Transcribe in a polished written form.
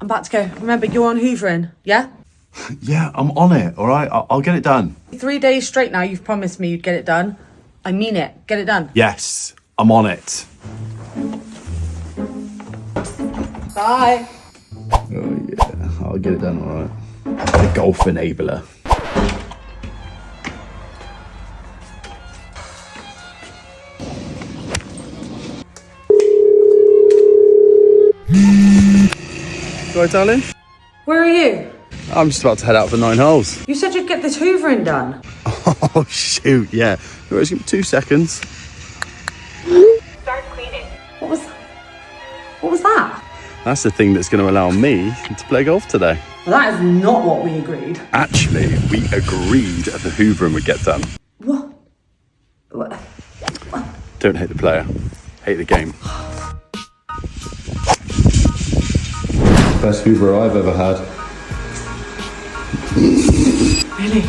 I'm about to go. Remember, you're on hoovering, yeah? Yeah, I'm on it, all right? I'll get it done. 3 days straight now, you've promised me you'd get it done. I mean it. Get it done. Yes, I'm on it. Bye. Oh, yeah, I'll get it done, all right? The golf enabler. Right, darling? Where are you? I'm just about to head out for 9 holes. You said you'd get this hoovering done. Oh, shoot, yeah. Give me 2 seconds. Start cleaning. What was that? That's the thing that's going to allow me to play golf today. Well, that is not what we agreed. Actually, we agreed that the hoovering would get done. What? Don't hate the player, hate the game. Best hoover I've ever had. Really?